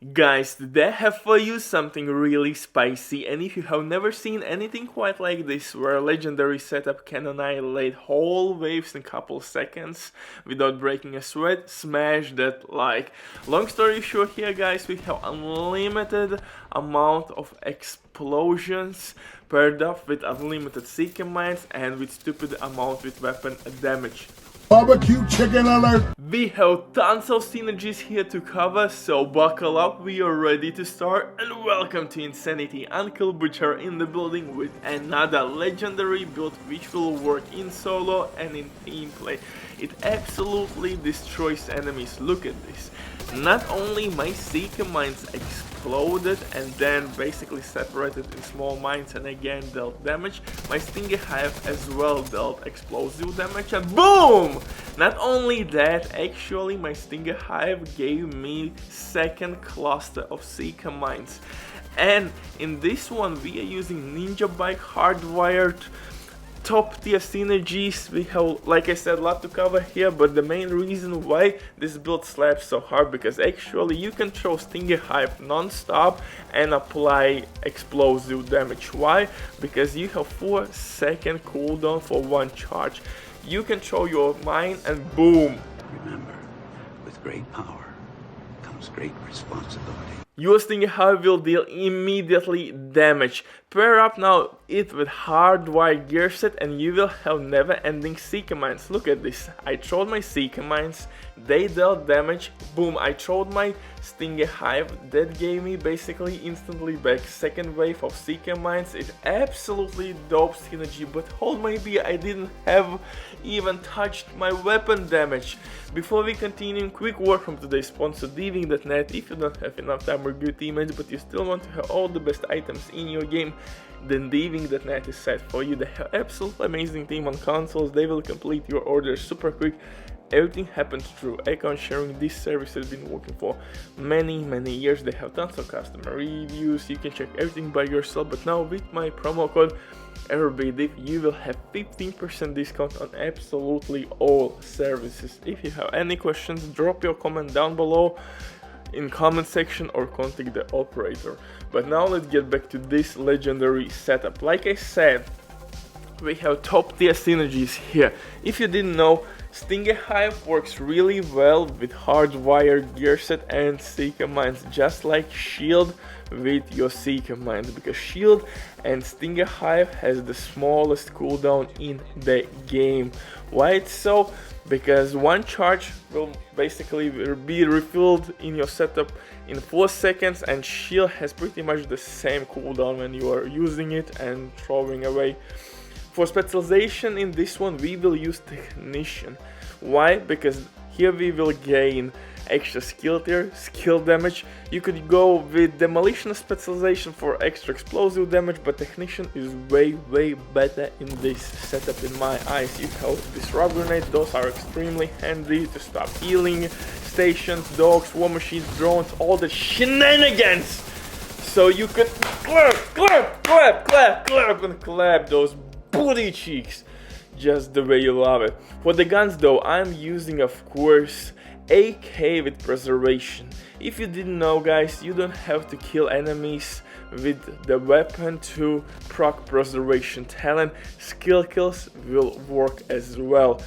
Guys, today I have for you something really spicy, and if you have never seen anything quite like this, where a legendary setup can annihilate whole waves in a couple seconds without breaking a sweat, smash that like. Long story short here guys, we have unlimited amount of explosions paired up with unlimited seeker mines and with stupid amount with weapon damage. Barbecue chicken alert! We have tons of synergies here to cover, so buckle up, we are ready to start, and welcome to Insanity. Uncle Butcher in the building with another legendary build which will work in solo and in team play. It absolutely destroys enemies, look at this. Not only my seeker mines exploded and then basically separated in small mines and again dealt damage, my Stinger Hive as well dealt explosive damage and boom! Not only that, actually my Stinger Hive gave me second cluster of seeker mines. And in this one we are using Ninja Bike hardwired top tier synergies. We have, like I said, a lot to cover here, but the main reason why this build slaps so hard, because actually you can throw Stinger Hive non-stop and apply explosive damage. Why? Because you have 4-second cooldown for one charge. You can throw your mine and boom. Remember, with great power comes great responsibility. Your Stinger Hive will deal immediately damage. Pair up now it with hardwired gear set and you will have never ending seeker mines. Look at this, I throwed my seeker mines, they dealt damage, boom, I throwed my Stinger Hive, that gave me basically instantly back second wave of seeker mines. It's absolutely dope synergy, but hold my beer, I didn't have even touched my weapon damage. Before we continue, quick word from today's sponsor Diving.net. If you don't have enough time or good teammates but you still want to have all the best items in your game, then Diving.net is set for you. They have absolutely amazing team on consoles, they will complete your orders super quick. Everything happens through account sharing. This service has been working for many years. They have tons of customer reviews, you can check everything by yourself, but now with my promo code EverBayDiv you will have 15% discount on absolutely all services. If you have any questions, drop your comment down below in comment section or contact the operator. But now let's get back to this legendary setup. Like I said, we have top tier synergies here. If you didn't know, Stinger Hive works really well with hardwired gear set and seeker mines, just like Shield with your seeker mines, because Shield and Stinger Hive has the smallest cooldown in the game. Why it's so? Because one charge will basically be refilled in your setup in 4 seconds, and Shield has pretty much the same cooldown when you are using it and throwing away. For specialization in this one we will use Technician. Why? Because here we will gain extra skill tier, skill damage. You could go with Demolition specialization for extra explosive damage, but Technician is way better in this setup in my eyes. You have Disrupt Grenades, those are extremely handy to stop healing stations, dogs, war machines, drones, all the shenanigans. So you could clap those booty cheeks just the way you love it. For the guns though, I'm using of course AK with preservation. If you didn't know guys, you don't have to kill enemies with the weapon to proc preservation talent. Skill kills will work as well.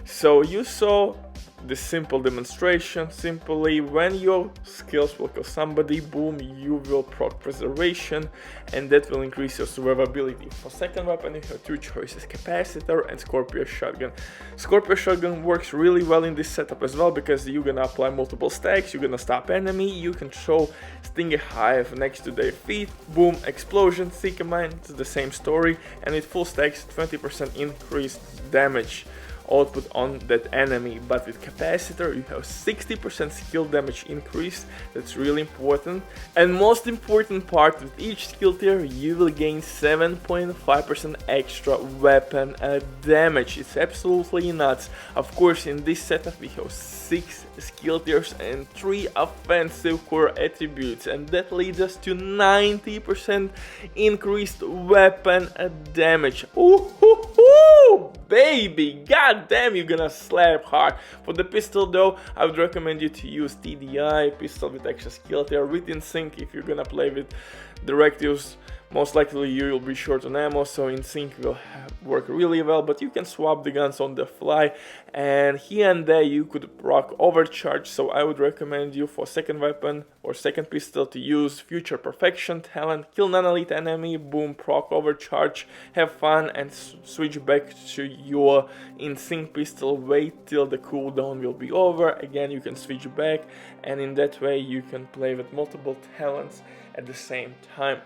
So you saw the simple demonstration. Simply when your skills will kill somebody, boom, you will proc preservation and that will increase your survivability. For second weapon you have two choices, Capacitor and Scorpio Shotgun. Scorpio Shotgun works really well in this setup as well, because you're gonna apply multiple stacks, you're gonna stop enemy, you can throw Stinger Hive next to their feet, boom, explosion, seeker mine, it's the same story, and with full stacks 20% increased damage output on that enemy. But with Capacitor you have 60% skill damage increase, that's really important. And most important part, with each skill tier you will gain 7.5% extra weapon damage. It's absolutely nuts. Of course in this setup we have 6 skill tiers and 3 offensive core attributes, and that leads us to 90% increased weapon damage. Ooh, Woo, baby! God damn, you're gonna slap hard. For the pistol though, I would recommend you to use TDI, pistol with extra skill there, with in sync if you're gonna play with directives. Most likely you will be short on ammo, so in sync will work really well, but you can swap the guns on the fly, and here and there you could rock overcharge, so I would recommend you for second weapon or second pistol to use Future Perfection talent, kill non-elite enemy, boom, proc overcharge, have fun, and switch back to your in sync pistol, wait till the cooldown will be over, again you can switch back, and in that way you can play with multiple talents at the same time.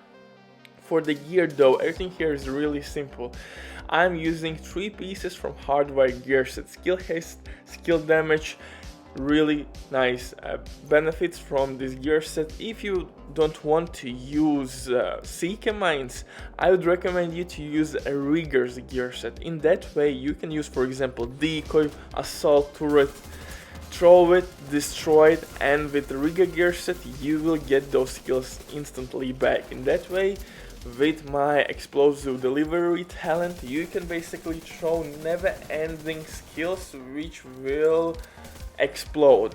For the gear though, everything here is really simple. I'm using 3 pieces from Hardwire gear set. Skill haste, skill damage, really nice benefits from this gear set. If you don't want to use Seeker Mines, I would recommend you to use a Rigger's gear set. In that way you can use, for example, decoy, assault turret, throw it, destroy it, and with the Rigger gear set you will get those skills instantly back. In that way, with my explosive delivery talent, you can basically throw never-ending skills which will explode,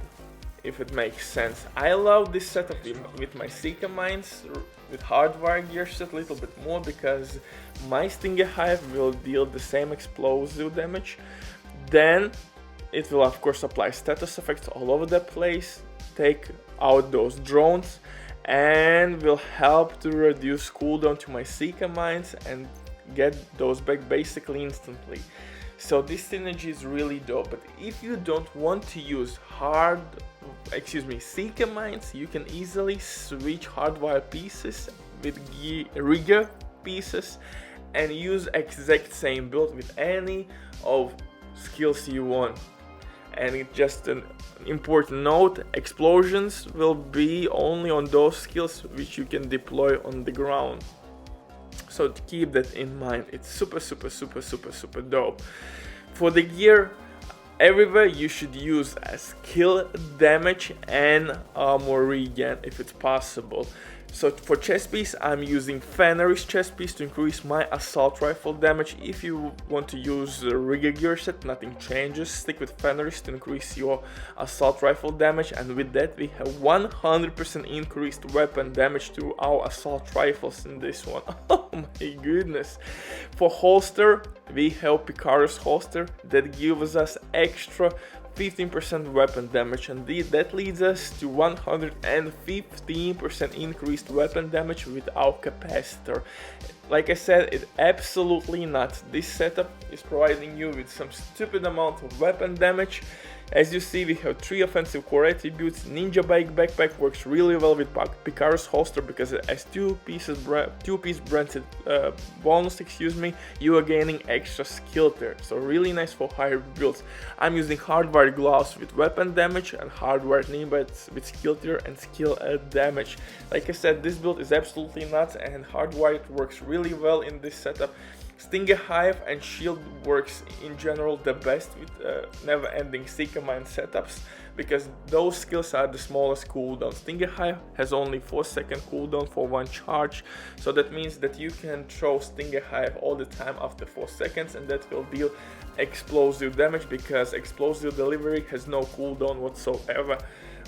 if it makes sense. I love this setup with my Seeker Mines, with Hardwire gear set a little bit more, because my Stinger Hive will deal the same explosive damage. Then it will of course apply status effects all over the place, take out those drones, and will help to reduce cooldown to my Seeker Mines and get those back basically instantly. So this synergy is really dope. But if you don't want to use Seeker Mines, you can easily switch Hardwire pieces with Rigger pieces and use exact same build with any of skills you want. And it's just an important note, explosions will be only on those skills which you can deploy on the ground. So to keep that in mind, it's super dope. For the gear, everywhere you should use a skill damage and armor regen if it's possible. So for chest piece, I'm using Fenris chest piece to increase my assault rifle damage. If you want to use Rigger gear set, nothing changes. Stick with Fenris to increase your assault rifle damage, and with that we have 100% increased weapon damage to our assault rifles in this one. Oh my goodness. For holster, we have Picaro's holster that gives us extra 15% weapon damage, and that leads us to 115% increased weapon damage with our capacitor. Like I said, it's absolutely nuts. This setup is providing you with some stupid amount of weapon damage. As you see, we have 3 offensive core attributes. Ninja Bike Backpack works really well with Picaro's holster because it has 2-piece branded bonus, you are gaining extra skill there. So really nice for higher builds. I'm using Hardwire gloves with weapon damage and Hardwire knee pads with skill tier and skill damage. Like I said, this build is absolutely nuts, and Hardwire works really well in this setup. Stinger Hive and Shield works in general the best with never-ending Seeker Mine setups, because those skills are the smallest cooldown. Stinger Hive has only 4-second cooldown for 1 charge, so that means that you can throw Stinger Hive all the time after 4 seconds, and that will deal explosive damage, because explosive delivery has no cooldown whatsoever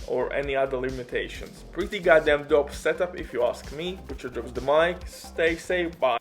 or any other limitations. Pretty goddamn dope setup if you ask me. Butcher drops the mic, stay safe, bye.